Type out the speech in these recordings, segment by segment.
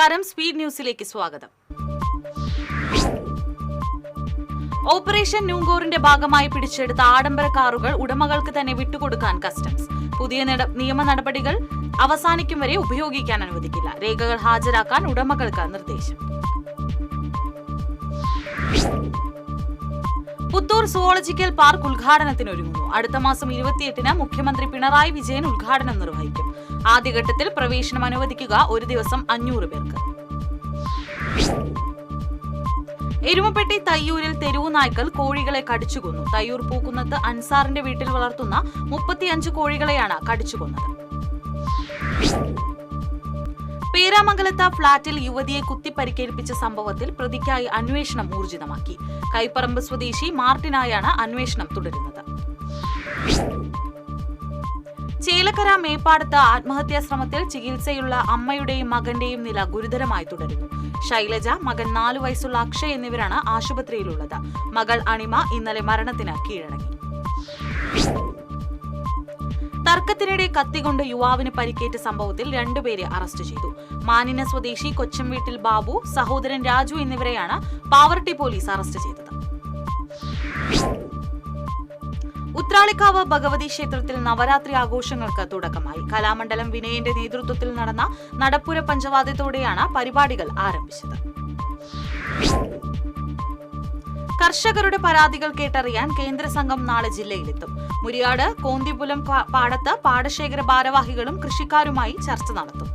നമസ്കാരം, സ്പീഡ് ന്യൂസിലേക്ക് സ്വാഗതം. ഓപ്പറേഷൻ ന്യൂഗോറിന്റെ ഭാഗമായി പിടിച്ചെടുത്ത ആഡംബര കാറുകൾ ഉടമകൾക്ക് തന്നെ വിട്ടുകൊടുക്കാൻ കസ്റ്റംസ്. പുതിയ നിയമ നടപടികൾ അവസാനിക്കും വരെ ഉപയോഗിക്കാൻ അനുവദിക്കില്ല. രേഖകൾ ഹാജരാക്കാൻ ഉടമകൾക്ക് നിർദ്ദേശം. പുത്തൂർ സുവോളജിക്കൽ പാർക്ക് ഉദ്ഘാടനത്തിനൊരുങ്ങുന്നു. അടുത്ത മാസം 28-ന് മുഖ്യമന്ത്രി പിണറായി വിജയൻ ഉദ്ഘാടനം നിർവഹിക്കും. ആദ്യഘട്ടത്തിൽ പ്രവേശനം അനുവദിക്കുക ഒരു ദിവസം 500 പേർക്ക്. എരുമപ്പെട്ടി തയ്യൂരിൽ തെരുവു നായ്ക്കൾ കോഴികളെ കടിച്ചുകൊന്നു. തയ്യൂർ പൂക്കുന്നത്ത് അൻസാറിന്റെ വീട്ടിൽ വളർത്തുന്ന 35 കോഴികളെയാണ് കടിച്ചുകൊന്നത്. പേരാമംഗലത്ത് ഫ്ളാറ്റിൽ യുവതിയെ കുത്തിപ്പരിക്കേൽപ്പിച്ച സംഭവത്തിൽ പ്രതിക്കായി അന്വേഷണം ഊർജിതമാക്കി. കൈപ്പറമ്പ് സ്വദേശി മാർട്ടിനായാണ് അന്വേഷണം തുടരുന്നത്. ചേലക്കര മേപ്പാടത്ത് ആത്മഹത്യാ ശ്രമത്തിൽ ചികിത്സയുള്ള അമ്മയുടെയും മകന്റെയും നില ഗുരുതരമായി തുടരുന്നു. ശൈലജ, മകൻ 4 വയസ്സുള്ള അക്ഷയ് എന്നിവരാണ് ആശുപത്രിയിലുള്ളത്. മകൾ അണിമ ഇന്നലെ മരണത്തിന് കീഴടങ്ങി. തർക്കത്തിനിടെ കത്തികൊണ്ട് യുവാവിന് പരിക്കേറ്റ സംഭവത്തിൽ 2 പേരെ അറസ്റ്റ് ചെയ്തു. മാനിന സ്വദേശി കൊച്ചം വീട്ടിൽ ബാബു, സഹോദരൻ രാജു എന്നിവരെയാണ് പാവർട്ടി പോലീസ് അറസ്റ്റ് ചെയ്തത്. ഉത്രാളിക്കാവ് ഭഗവതി ക്ഷേത്രത്തിൽ നവരാത്രി ആഘോഷങ്ങൾക്ക് തുടക്കമായി. കലാമണ്ഡലം വിനയന്റെ നേതൃത്വത്തിൽ നടന്ന നടപ്പുര പഞ്ചവാദ്യത്തോടെയാണ് പരിപാടികൾ ആരംഭിച്ചത്. കർഷകരുടെ പരാതികൾ കേട്ടറിയാൻ കേന്ദ്ര സംഘം നാളെ ജില്ലയിലെത്തും. മുരിയാട് കോന്തിപുലം പാടത്ത് പാടശേഖര ഭാരവാഹികളും കൃഷിക്കാരുമായി ചർച്ച നടത്തും.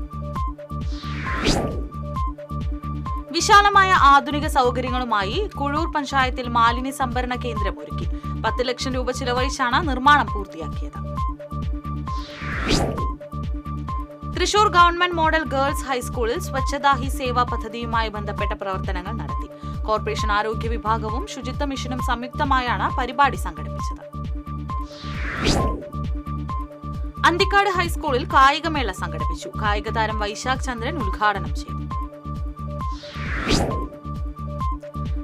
വിശാലമായ ആധുനിക സൗകര്യങ്ങളുമായി കുഴൂർ പഞ്ചായത്തിൽ മാലിന്യ സംഭരണ കേന്ദ്രം ഒരുക്കി. 10 ലക്ഷം രൂപ ചിലവഴിച്ചാണ് നിർമ്മാണം പൂർത്തിയാക്കിയത്. തൃശൂർ ഗവൺമെന്റ് മോഡൽ ഗേൾസ് ഹൈസ്കൂളിൽ സ്വച്ഛതാ ഹി സേവ പദ്ധതിയുമായി ബന്ധപ്പെട്ട പ്രവർത്തനങ്ങൾ നടത്തി. കോർപ്പറേഷൻ ആരോഗ്യ വിഭാഗവും ശുചിത്വ മിഷനും സംയുക്തമായാണ് പരിപാടി സംഘടിപ്പിച്ചത്. അന്തിക്കാട് ഹൈസ്കൂളിൽ കായികമേള സംഘടിപ്പിച്ചു. കായിക താരം വൈശാഖ് ചന്ദ്രൻ ഉദ്ഘാടനം ചെയ്തു.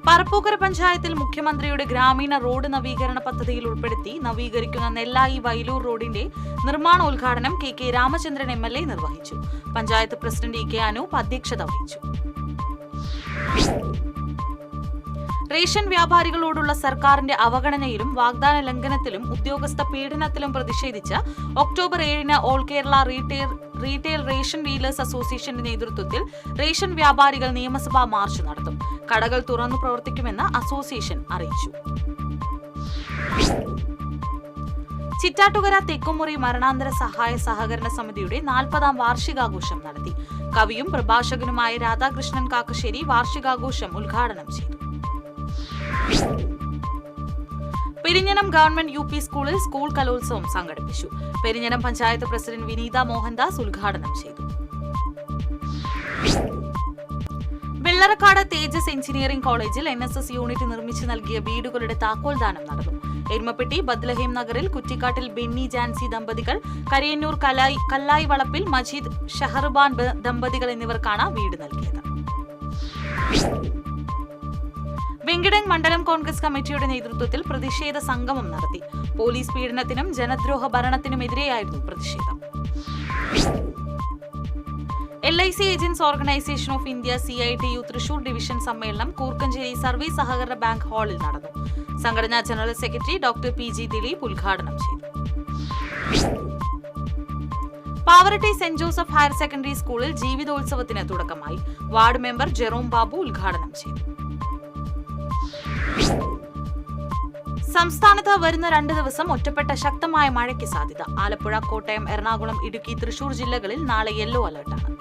പറപ്പൂക്കര പഞ്ചായത്തിൽ മുഖ്യമന്ത്രിയുടെ ഗ്രാമീണ റോഡ് നവീകരണ പദ്ധതിയിൽ ഉൾപ്പെടുത്തി നവീകരിക്കുന്ന നെല്ലായി വൈലൂർ റോഡിന്റെ നിർമ്മാണോദ്ഘാടനം കെ രാമചന്ദ്രൻ MLA നിർവഹിച്ചു. Panchayat president E K Anoop അധ്യക്ഷത വഹിച്ചു. റേഷൻ വ്യാപാരികളോടുള്ള സർക്കാരിന്റെ അവഗണനയിലും വാഗ്ദാന ലംഘനത്തിലും ഉദ്യോഗസ്ഥ പീഡനത്തിലും പ്രതിഷേധിച്ച് ഒക്ടോബർ 7-ന് all Kerala retail ration dealers അസോസിയേഷന്റെ നേതൃത്വത്തിൽ റേഷൻ വ്യാപാരികൾ നിയമസഭാ മാർച്ച് നടത്തും. കടകൾ തുറന്നു പ്രവർത്തിക്കുമെന്ന് അസോസിയേഷൻ അറിയിച്ചു. ചിറ്റാറ്റുകര തെക്കുമുറി മരണാന്തര സഹായ സഹകരണ സമിതിയുടെ 40ാം വാർഷികാഘോഷം നടത്തി. കവിയും പ്രഭാഷകനുമായ രാധാകൃഷ്ണൻ കാക്കശ്ശേരി വാർഷികാഘോഷം ഉദ്ഘാടനം ചെയ്തു. പെരിഞ്ഞനം ഗവൺമെന്റ് UP സ്കൂളിൽ സ്കൂൾ കലോത്സവം സംഘടിപ്പിച്ചു. പെരിഞ്ഞനം പഞ്ചായത്ത് പ്രസിഡന്റ് വിനീത മോഹൻദാസ് ഉദ്ഘാടനം ചെയ്തു. വെള്ളറക്കാട് തേജസ് എഞ്ചിനീയറിംഗ് കോളേജിൽ NSS യൂണിറ്റ് നിർമ്മിച്ചു നൽകിയ വീടുകളുടെ താക്കോൽദാനം നടന്നു. എരുമപ്പെട്ടി ബദ്ലഹേം നഗറിൽ കുറ്റിക്കാട്ടിൽ ബെന്നി ജാൻസി ദമ്പതികൾ, കരിയന്നൂർ കല്ലായി വളപ്പിൽ മജീദ് ഷഹർബാൻ ദമ്പതികൾ എന്നിവർക്കാണ് വീട് നൽകിയത്. വെങ്കിടങ് മണ്ഡലം കോൺഗ്രസ് കമ്മിറ്റിയുടെ നേതൃത്വത്തിൽ പ്രതിഷേധ സംഗമം നടത്തി. പോലീസ് പീഡനത്തിനും ജനദ്രോഹ ഭരണത്തിനുമെതിരെയായിരുന്നു പ്രതിഷേധം. LIC agents organisation of India CITU Thrissur division സമ്മേളനം കൂർക്കഞ്ചേരി സർവീസ് സഹകരണ ബാങ്ക് ഹാളിൽ നടന്നു. സംഘടനാ general secretary doctor PG Dileep ഉദ്ഘാടനം ചെയ്തു. Pavaratty saint Joseph higher secondary സ്കൂളിൽ ജീവിതോത്സവത്തിന് തുടക്കമായി. വാർഡ് മെമ്പർ ജെറോം ബാബു ഉദ്ഘാടനം ചെയ്തു. സംസ്ഥാനത്ത് വരുന്ന 2 ദിവസം ഒറ്റപ്പെട്ട ശക്തമായ മഴയ്ക്ക് സാധ്യത. ആലപ്പുഴ, കോട്ടയം, എറണാകുളം, ഇടുക്കി, തൃശൂർ ജില്ലകളിൽ നാളെ യെല്ലോ അലർട്ടാണ്.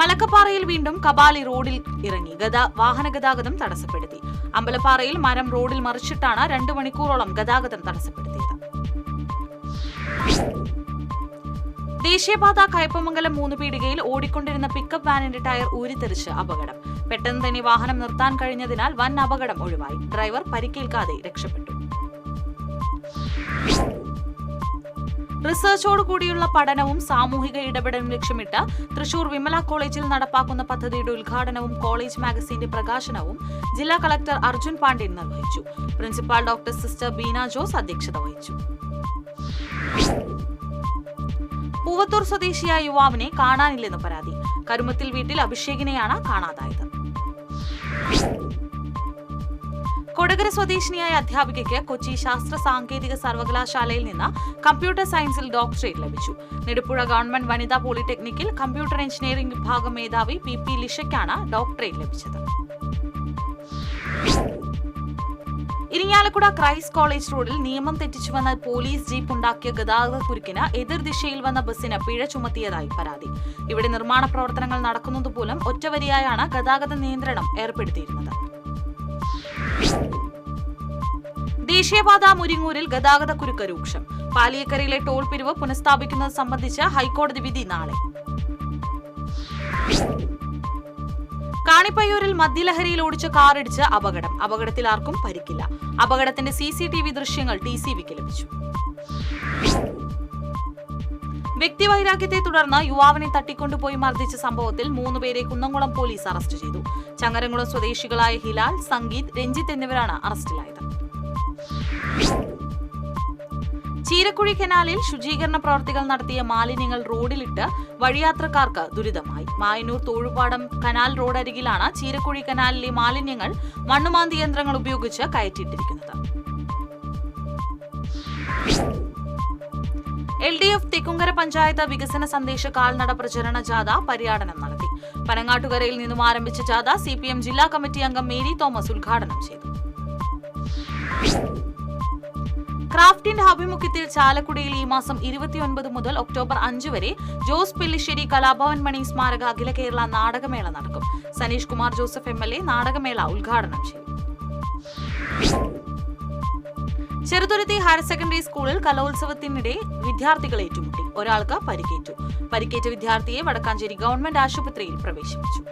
മലക്കപ്പാറയിൽ വീണ്ടും കബാലി റോഡിൽ ഇറങ്ങി വാഹന ഗതാഗതം തടസ്സപ്പെടുത്തി. അമ്പലപ്പാറയിൽ മരം റോഡിൽ മറിച്ചിട്ടാണ് 2 മണിക്കൂറോളം ഗതാഗതം തടസ്സപ്പെടുത്തിയത്. ദേശീയപാത കയ്പമംഗലം 3 പീടികയിൽ ഓടിക്കൊണ്ടിരുന്ന പിക്കപ്പ് വാനിന്റെ ടയർ ഊരിത്തെറിച്ച് അപകടം. പെട്ടെന്ന് തന്നെ വാഹനം നിർത്താൻ കഴിഞ്ഞതിനാൽ വൻ അപകടം ഒഴിവായി. ഡ്രൈവർ പരിക്കേൽക്കാതെ രക്ഷപ്പെട്ടു. റിസർച്ചോടുകൂടിയുള്ള പഠനവും സാമൂഹിക ഇടപെടലും ലക്ഷ്യമിട്ട് തൃശൂർ വിമല കോളേജിൽ നടപ്പാക്കുന്ന പദ്ധതിയുടെ ഉദ്ഘാടനവും കോളേജ് മാഗസിന്റെ പ്രകാശനവും ജില്ലാ കളക്ടർ അർജുൻ പാണ്ഡ്യൻ നിർവഹിച്ചു. Principal doctor sister Beena Jose അധ്യക്ഷത വഹിച്ചു. പൂവത്തൂർ സ്വദേശിയായ യുവാവിനെ കാണാനില്ലെന്ന് പരാതി. കരുമത്തിൽ വീട്ടിൽ അഭിഷേകിനെയാണ് കാണാതായത്. കൊടകര സ്വദേശിനിയായ അധ്യാപികയ്ക്ക് കൊച്ചി ശാസ്ത്ര സാങ്കേതിക സർവകലാശാലയിൽ നിന്ന് കമ്പ്യൂട്ടർ സയൻസിൽ ഡോക്ടറേറ്റ് ലഭിച്ചു. നെടുപ്പുഴ ഗവൺമെന്റ് വനിതാ പോളിടെക്നിക്കിൽ കമ്പ്യൂട്ടർ എഞ്ചിനീയറിംഗ് വിഭാഗം മേധാവി PP ലിഷയ്ക്കാണ് ഡോക്ടറേറ്റ് ലഭിച്ചത്. ഇരിങ്ങാലക്കുട ക്രൈസ്റ്റ് കോളേജ് റോഡിൽ നിയമം തെറ്റിച്ചുവന്ന പോലീസ് ജീപ്പ് ഉണ്ടാക്കിയ ഗതാഗത കുരുക്കിന് എതിർദിശയിൽ വന്ന ബസ്സിന് പിഴ ചുമത്തിയതായി പരാതി. ഇവിടെ നിർമ്മാണ പ്രവർത്തനങ്ങൾ നടക്കുന്നതുപോലും ഒറ്റവരിയായാണ് ഗതാഗത നിയന്ത്രണം ഏർപ്പെടുത്തിയിരുന്നത്. ദേശീയപാത മുരിങ്ങൂരിൽ ഗതാഗത കുരുക്ക് രൂക്ഷം. പാലിയക്കരയിലെ ടോൾ പിരിവ് പുനഃസ്ഥാപിക്കുന്നത് സംബന്ധിച്ച് ഹൈക്കോടതി വിധി നാളെ. കാണിപ്പയ്യൂരിൽ മദ്യലഹരിയിൽ ഓടിച്ച കാറിടിച്ച് അപകടം. അപകടത്തിൽ ആർക്കും പരിക്കില്ല. അപകടത്തിന്റെ CCTV ദൃശ്യങ്ങൾ TCVക്ക് ലഭിച്ചു. വ്യക്തിവൈരാഗ്യത്തെ തുടർന്ന് യുവാവിനെ തട്ടിക്കൊണ്ടുപോയി മർദ്ദിച്ച സംഭവത്തിൽ 3 പേരെ കുന്നംകുളം പോലീസ് അറസ്റ്റ് ചെയ്തു. ചങ്ങരംകുളം സ്വദേശികളായ ഹിലാൽ, സംഗീത്, രഞ്ജിത്ത് എന്നിവരാണ് അറസ്റ്റിലായത്. ചീരക്കുഴി കനാലിൽ ശുചീകരണ പ്രവർത്തികൾ നടത്തിയ മാലിന്യങ്ങൾ റോഡിലിട്ട് വഴിയാത്രക്കാർക്ക് ദുരിതമായി. മായന്നൂർ തോഴുപാടം കനാൽ റോഡരികിലാണ് ചീരക്കുഴി കനാലിലെ മാലിന്യങ്ങൾ മണ്ണുമാന്തി യന്ത്രങ്ങൾ ഉപയോഗിച്ച് കയറ്റിയിട്ടിരിക്കുന്നത്. LDF തെക്കുംകര പഞ്ചായത്ത് വികസന സന്ദേശ കാൽനട പ്രചരണ ജാഥ പര്യടനം നടത്തി. പനങ്ങാട്ടുകരയിൽ നിന്നും ആരംഭിച്ച ജാഥ CPM ജില്ലാ കമ്മിറ്റി അംഗം മേരി തോമസ് ഉദ്ഘാടനം ചെയ്തു. ക്രാഫ്റ്റിന്റെ ആഭിമുഖ്യത്തിൽ ചാലക്കുടിയിൽ ഈ മാസം 29 മുതൽ ഒക്ടോബർ 5 വരെ ജോസ് പെല്ലിശ്ശേരി കലാഭവൻ മണി സ്മാരക അഖില കേരള നാടകമേള നടക്കും. സനീഷ് കുമാർ ജോസഫ് MLA നാടകമേള ഉദ്ഘാടനം ചെയ്യും. ചെറുതുരുത്തി ഹയർ സെക്കൻഡറി സ്കൂളിൽ കലോത്സവത്തിനിടെ വിദ്യാർത്ഥികൾ ഏറ്റുമുട്ടി. ഒരാൾക്ക് പരിക്കേറ്റു. പരിക്കേറ്റ വിദ്യാർത്ഥിയെ വടക്കാഞ്ചേരി ഗവൺമെന്റ് ആശുപത്രിയിൽ പ്രവേശിപ്പിച്ചു.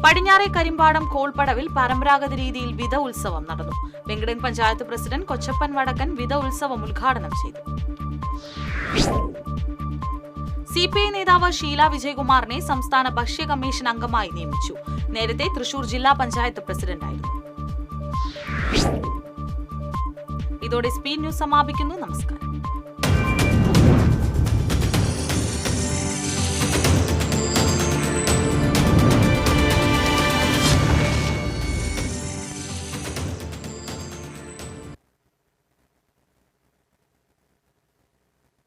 പടിഞ്ഞാറെ കരിമ്പാടം കോൾപ്പടവിൽ പരമ്പരാഗത രീതിയിൽ വിത ഉത്സവം നടന്നു. വെങ്കടൻ പഞ്ചായത്ത് പ്രസിഡന്റ് കൊച്ചപ്പൻ വടക്കൻ വിത ഉത്സവം ഉദ്ഘാടനം ചെയ്തു. CPI നേതാവ് ഷീല വിജയകുമാറിനെ സംസ്ഥാന ഭക്ഷ്യ കമ്മീഷൻ അംഗമായി നിയമിച്ചു. നേരത്തെ തൃശൂർ ജില്ലാ പഞ്ചായത്ത് പ്രസിഡന്റായിരുന്നു. ഇതോടെ സ്പീഡ് ന്യൂസ് സമാപിക്കുന്നു. നമസ്കാരം.